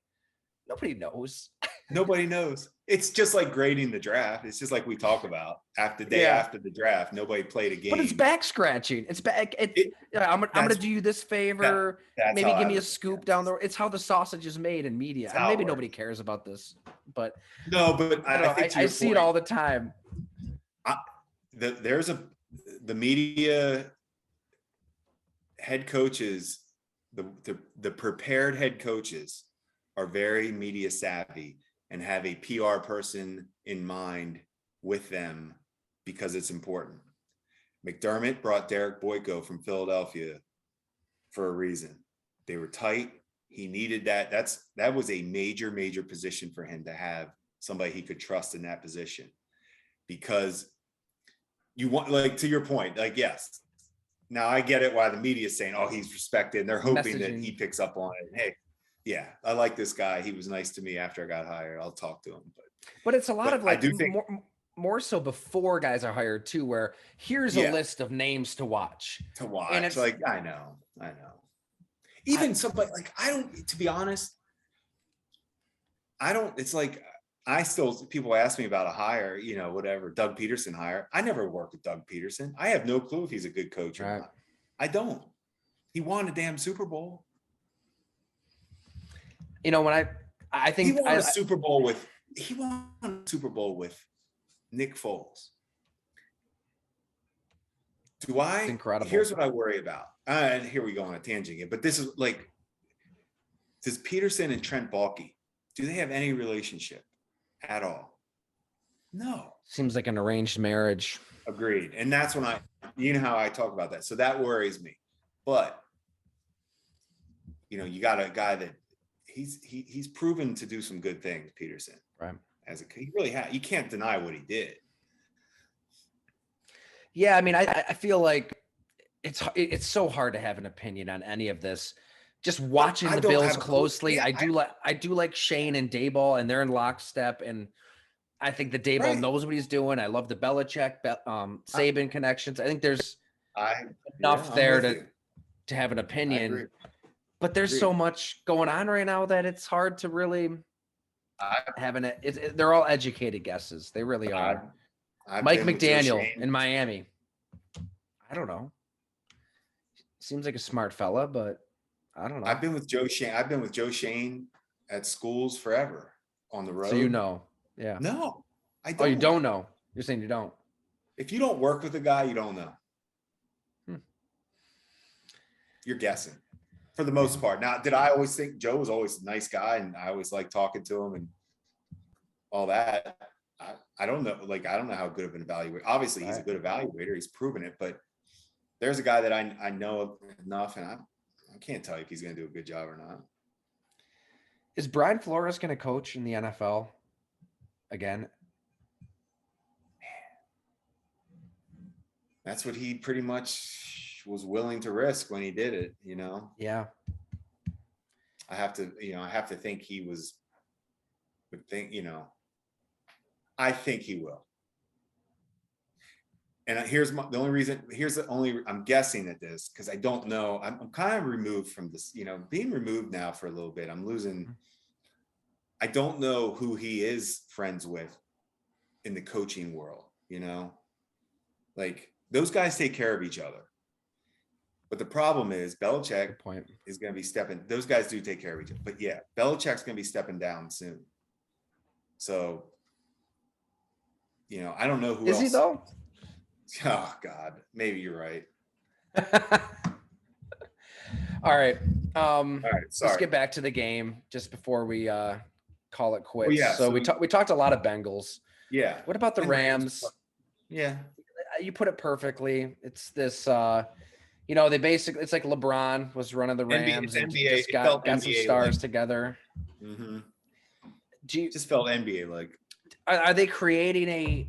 S1: nobody knows.
S2: Nobody knows. It's just like grading the draft. It's just like we talk about after the draft. Nobody played a game.
S1: But it's back scratching. It's back. I'm going to do you this favor. Maybe give me a scoop down there. It's how the sausage is made in media. And maybe nobody cares about this, but I see it all the time.
S2: The media head coaches, the prepared head coaches are very media savvy and have a PR person in mind with them because it's important. McDermott brought Derek Boyko from Philadelphia for a reason. They were tight. He needed that. That was a major, major position for him to have somebody he could trust in that position, because you want, like, to your point, like, yes, now I get it why the media is saying, oh, he's respected, and they're hoping that he picks up on it. Hey, yeah, I like this guy. He was nice to me after I got hired. I'll talk to him.
S1: But it's a lot of, like,
S2: I do think
S1: more so before guys are hired too, where here's a list of names to watch.
S2: And it's like, I know. Even somebody like, to be honest, it's like, people ask me about a hire, whatever, Doug Peterson hire. I never worked with Doug Peterson. I have no clue if he's a good coach or not. I don't. He won a damn Super Bowl.
S1: When I think
S2: he won a Super Bowl with Nick Foles.
S1: Incredible.
S2: Here's what I worry about. And here we go on a tangent again, but this is like, does Peterson and Trent Baalke, do they have any relationship at all? No.
S1: Seems like an arranged marriage.
S2: Agreed. And that's when how I talk about that. So that worries me. But, you got a guy that he's proven to do some good things, Peterson.
S1: Right.
S2: He really has. You can't deny what he did.
S1: Yeah, I mean, I feel like it's so hard to have an opinion on any of this. Just watching the Bills closely, I do like Shane and Daboll, and they're in lockstep, and I think the Daboll knows what he's doing. I love the Belichick, Saban connections. I think there's enough there to have an opinion. But there's so much going on right now that it's hard to really have they're all educated guesses. They really are. Mike McDaniel in Miami. I don't know. Seems like a smart fella, but I don't know.
S2: I've been with Joe Shane at schools forever on the road.
S1: So yeah.
S2: No, I don't.
S1: Oh, you don't know? You're saying you don't?
S2: If you don't work with a guy, you don't know. You're guessing for the most part. Now, did I always think Joe was always a nice guy and I always liked talking to him and all that? I don't know. Like, I don't know how good of an evaluator. Obviously, he's a good evaluator. He's proven it. But there's a guy that I know enough, and I can't tell you if he's going to do a good job or not.
S1: Is Brian Flores going to coach in the NFL again? Man,
S2: that's what he pretty much was willing to risk when he did it.
S1: Yeah.
S2: I have to think he would think. I think he will. And I'm guessing at this because I don't know. I'm kind of removed from this, being removed now for a little bit. I'm losing. I don't know who he is friends with in the coaching world, like those guys take care of each other. But the problem is Belichick is going to be stepping. Those guys do take care of each other. But yeah, Belichick's going to be stepping down soon. So, I don't know who else.
S1: Is he though?
S2: Oh God, maybe you're right.
S1: All right.
S2: Sorry.
S1: Let's get back to the game just before we call it quits.
S2: Well, yeah,
S1: so we talked a lot of Bengals.
S2: Yeah.
S1: What about the Rams?
S2: Yeah.
S1: You put it perfectly. It's this they basically, it's like LeBron was running the Rams and
S2: NBA,
S1: just got some stars together.
S2: Mm-hmm. Just felt NBA like.
S1: Are they creating a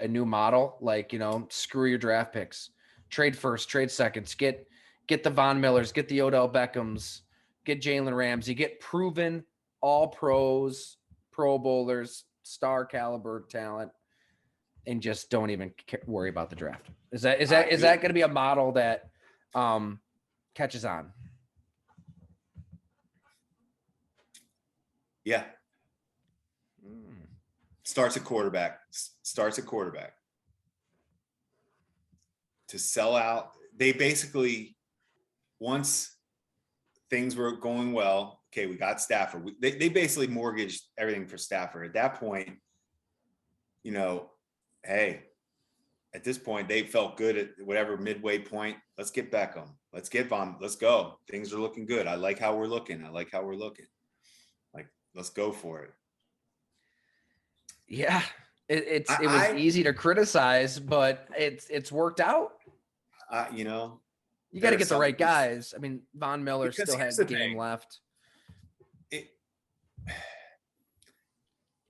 S1: new model? Like, screw your draft picks, trade first, trade seconds, get the Von Millers, get the Odell Beckhams, get Jalen Ramsey, get proven all pros, Pro Bowlers, star caliber talent, and just don't even worry about the draft. Is that going to be a model that catches on?
S2: Yeah. Starts at quarterback. To sell out. They basically, once things were going well, okay, we got Stafford. They basically mortgaged everything for Stafford. At that point, hey, at this point, they felt good at whatever midway point. Let's get Beckham. Let's get Von. Let's go. Things are looking good. I like how we're looking. Like, let's go for it.
S1: Yeah, it was easy to criticize, but it's worked out. You got to get the right guys. I mean, Von Miller still has a game left.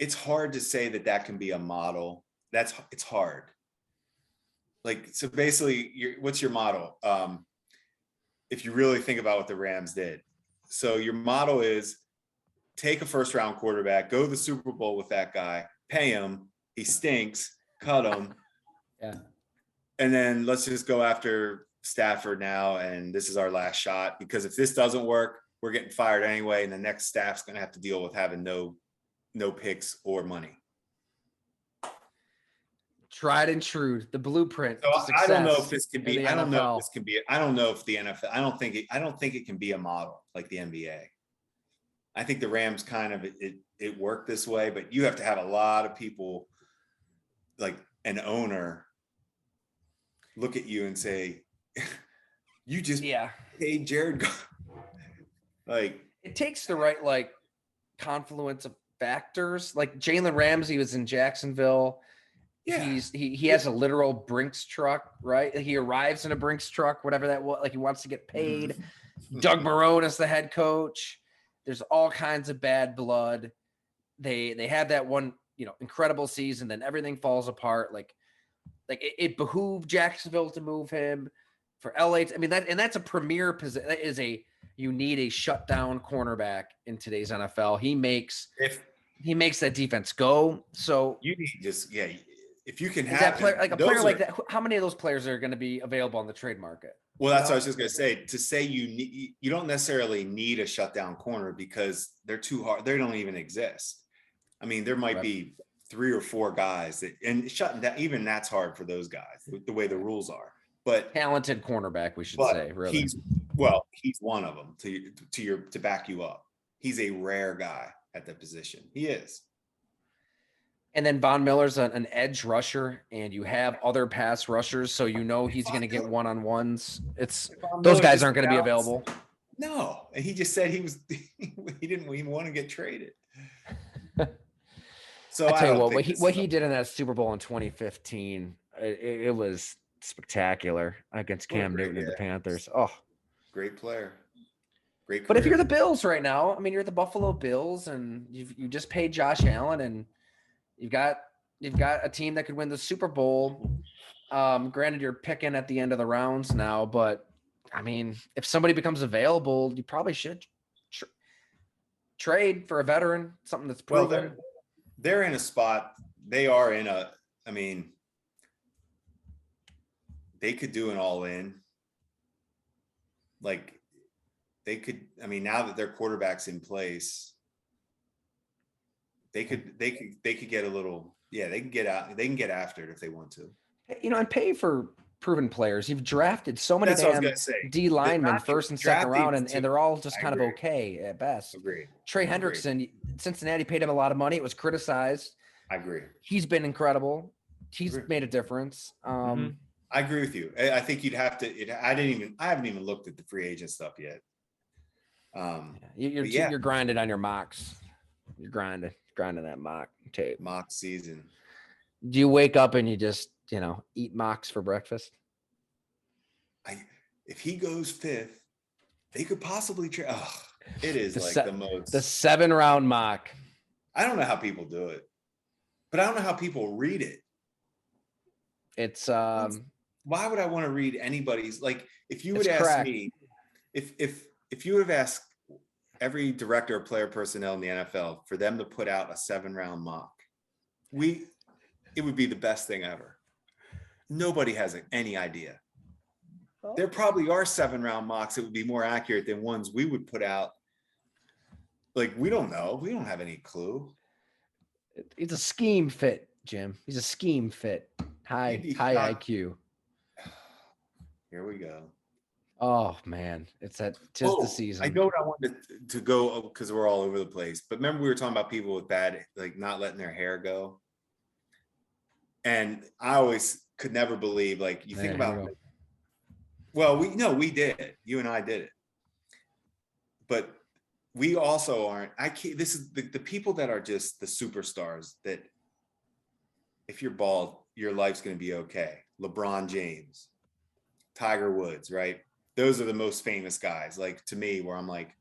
S2: It's hard to say that can be a model. It's hard. Like, so basically, what's your model? If you really think about what the Rams did. So your model is take a first round quarterback, go to the Super Bowl with that guy, pay him, he stinks, cut him.
S1: Yeah.
S2: And then let's just go after Stafford now, and this is our last shot, because if this doesn't work, we're getting fired anyway, and the next staff's going to have to deal with having no picks or money.
S1: Tried and true, the blueprint.
S2: So I don't know if this can be. I don't know
S1: NFL.
S2: if this can be. I don't know if the NFL. I don't think it can be a model like the NBA. I think the Rams kind of it worked this way, but you have to have a lot of people, like an owner, look at you and say, "You just paid Jared." Like,
S1: it takes the right confluence of factors. Like Jalen Ramsey was in Jacksonville. Yeah. He has a literal Brinks truck, right? He arrives in a Brinks truck, whatever that was. Like, he wants to get paid. Doug Marrone is the head coach. There's all kinds of bad blood. They had that one, incredible season. Then everything falls apart. Like it behooved Jacksonville to move him for LA. I mean, that's a premier position. You need a shutdown cornerback in today's NFL. He makes that defense go. So
S2: you need if you can have
S1: that player, like a player like that, how many of those players are going to be available on the trade market?
S2: Well, that's what I was just going to say. To say you don't necessarily need a shutdown corner because they're too hard. They don't even exist. I mean, there might be 3 or 4 guys and shutting down. Even that's hard for those guys, the way the rules are. But
S1: talented cornerback, we should say. Really,
S2: he's one of them to back you up. He's a rare guy at that position. He is.
S1: And then Von Miller's an edge rusher, and you have other pass rushers, so he's going to get one-on-ones. Those guys aren't going to be available.
S2: No, and he just said he didn't even want to get traded. So
S1: I tell you what he did in that Super Bowl in 2015, it was spectacular against Cam Newton and the Panthers. Oh,
S2: great player. Great.
S1: But if you're the Bills right now, I mean, you're the Buffalo Bills, and you just paid Josh Allen, and you've got a team that could win the Super Bowl. Granted, you're picking at the end of the rounds now, but I mean, if somebody becomes available, you probably should trade for a veteran, something that's proven.
S2: Well, they're in a spot. They are in a. I mean, they could do an all-in. Like, they could. I mean, now that their quarterback's in place. They could get a little, they can get out. They can get after it if they want to.
S1: And pay for proven players. You've drafted so many damn D linemen first and second round, and they're all just kind of okay at best.
S2: Agreed.
S1: Trey Hendrickson, Cincinnati paid him a lot of money. It was criticized.
S2: I agree.
S1: He's been incredible. He's made a difference.
S2: I agree with you. I think you'd have to. I haven't even looked at the free agent stuff yet.
S1: You're grinding on your mocks. You're grinding that mock tape.
S2: Mock season.
S1: Do you wake up and you just, eat mocks for breakfast?
S2: If he goes 5th, they could possibly trade. Oh, it is the
S1: 7-round mock.
S2: I don't know how people do it, but I don't know how people read it.
S1: It's
S2: why would I want to read anybody's, like, if you would ask me, if you would have asked every director of player personnel in the NFL for them to put out a 7-round mock, it would be the best thing ever. Nobody has any idea. There probably are 7-round mocks that would be more accurate than ones we would put out. Like, we don't know. We don't have any clue.
S1: It's a scheme fit, Jim. He's a scheme fit. High IQ.
S2: Here we go.
S1: Oh man, it's the season.
S2: I know what I wanted to go, because we're all over the place. But remember, we were talking about people with bad, like, not letting their hair go. And I always could never believe, like, you think about. Well, we did. You and I did it. But we also aren't. This is the people that are just the superstars. That if you're bald, your life's going to be okay. LeBron James, Tiger Woods, right? those are the most famous guys, like to me, where I'm like,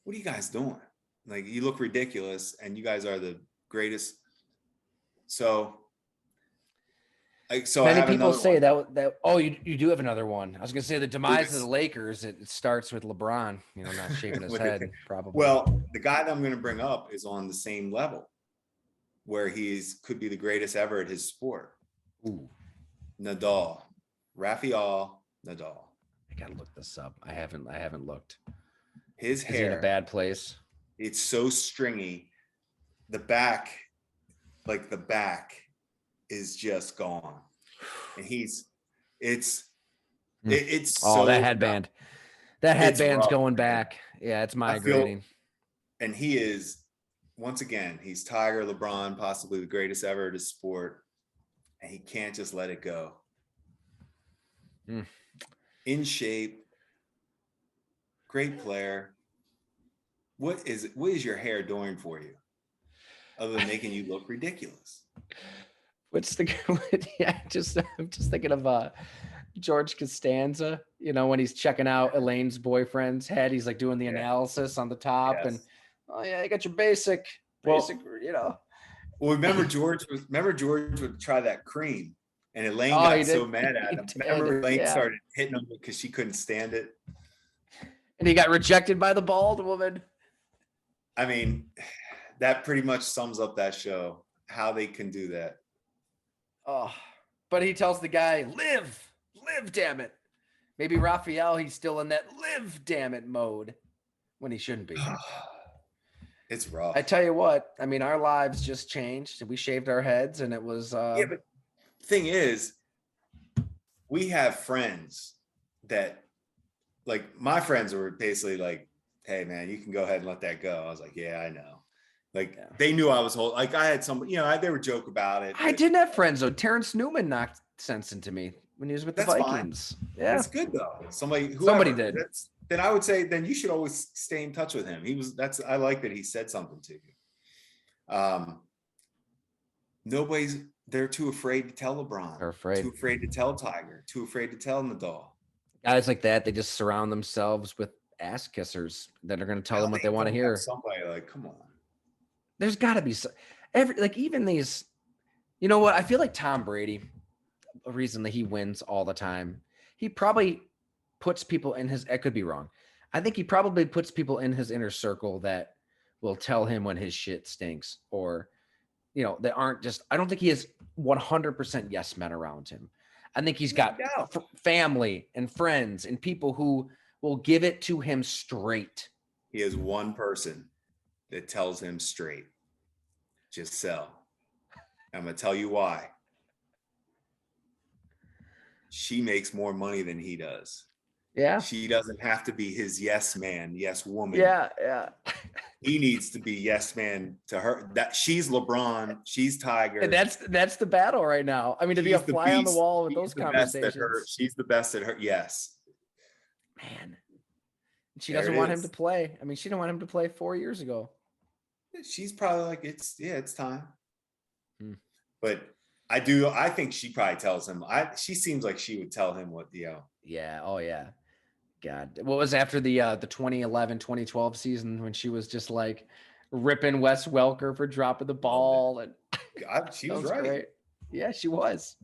S2: what are you guys doing? Like, you look ridiculous and you guys are the greatest. So I
S1: Many
S2: have
S1: people
S2: another
S1: say
S2: one.
S1: that. Oh, you do have another one. I was gonna say the demise of the
S2: This-
S1: Lakers. It starts with LeBron, not shaving his
S2: with
S1: head, probably.
S2: well, the guy that I'm going to bring up is on the same level, where could be the greatest ever at his sport.
S1: Ooh,
S2: Nadal, Rafael Nadal.
S1: I gotta look this up. I haven't looked.
S2: His
S1: Is he in a
S2: hair,
S1: bad place?
S2: it's so stringy. The back is just gone, and it's
S1: Oh,
S2: so
S1: that headband. That
S2: it's
S1: headband's
S2: rough,
S1: going
S2: man.
S1: back. Yeah, it's
S2: I feel,
S1: migrating.
S2: and he is, once again, he's Tiger, LeBron, possibly the greatest ever at his sport, and he can't just let it go. In shape, great player. What is your hair doing for you, other than making you look ridiculous?
S1: What's the yeah? I'm just thinking of George Costanza. When he's checking out Elaine's boyfriend's head, he's like doing the analysis on the top, and oh yeah, you got your basic.
S2: Well, remember George would try that cream, and Elaine got so mad at him. Remember Elaine started hitting him because she couldn't stand it,
S1: and he got rejected by the bald woman.
S2: I mean, that pretty much sums up that show, how they can do that.
S1: Oh, but he tells the guy, live, damn it. Maybe Raphael, he's still in that live, damn it mode when he shouldn't be.
S2: It's rough.
S1: I tell you what, I mean, our lives just changed. We shaved our heads, and it was.
S2: Yeah, but the thing is, we have friends that, like, my friends were basically like, hey, man, you can go ahead and let that go. I was like, yeah, I know. Like, they knew I was like, I had some, they would joke about it.
S1: I didn't have friends, though. Terrence Newman knocked sense into me when he was with the Vikings.
S2: Fine.
S1: Yeah.
S2: That's good, though. Somebody did. Then I would say, then you should always stay in touch with him. I like that he said something to you. They're too afraid to tell LeBron.
S1: They're afraid.
S2: Too afraid to tell Tiger. Too afraid to tell Nadal.
S1: Guys like that, they just surround themselves with ass kissers that are going to tell them what they want to hear.
S2: Somebody like, come on.
S1: There's got to be even these. You know what? I feel like Tom Brady, a reason that he wins all the time, he probably puts people in his. I could be wrong. I think he probably puts people in his inner circle that will tell him when his shit stinks, or that aren't just. I don't think he has 100% yes men around him. I think he's got family and friends and people who will give it to him straight.
S2: He has one person that tells him straight, Giselle. I'm going to tell you why. She makes more money than he does.
S1: Yeah.
S2: She doesn't have to be his yes man, yes woman.
S1: Yeah.
S2: He needs to be yes man to her. That she's LeBron, she's Tiger.
S1: And that's the battle right now. I mean, to be a fly on the wall with those conversations.
S2: She's the best at her. Yes.
S1: Man. She doesn't want him to play. I mean, she didn't want him to play 4 years ago.
S2: She's probably like, it's time. But I think she probably tells him. She seems like she would tell him what,
S1: Yeah. Oh yeah. God. What was after the 2011, 2012 season when she was just like ripping Wes Welker for dropping the ball, and
S2: God, she was right.
S1: Great. Yeah, she was.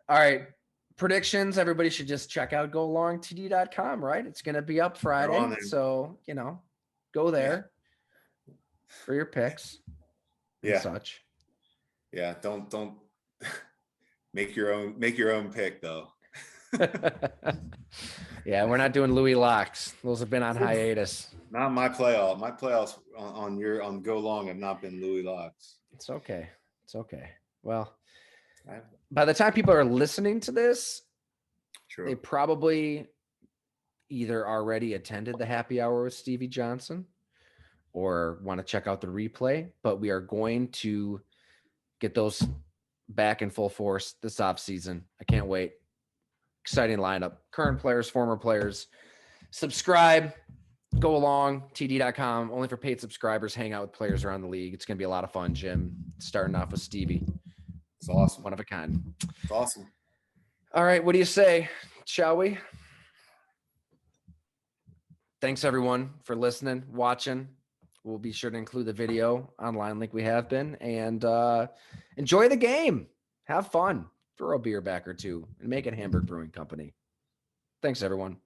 S1: All right. Predictions. Everybody should just check out golongtd.com, right? It's going to be up Friday. So, go there for your picks and such.
S2: Yeah. Don't make your own pick though.
S1: Yeah, we're not doing Louis locks. Those have been on hiatus.
S2: Not my playoff. My playoffs on Go Long have not been Louis locks.
S1: It's okay. Well, by the time people are listening to this, they probably either already attended the happy hour with Stevie Johnson or want to check out the replay. But we are going to get those back in full force this offseason. I can't wait. Exciting lineup. Current players, former players. Subscribe. Go along. TD.com. Only for paid subscribers. Hang out with players around the league. It's going to be a lot of fun, Jim. Starting off with Stevie.
S2: It's awesome.
S1: One of a kind.
S2: It's awesome.
S1: All right. What do you say? Shall we? Thanks everyone for listening, watching. We'll be sure to include the video online like we have been, and enjoy the game. Have fun. Throw a beer back or two and make it Hamburg Brewing Company. Thanks everyone.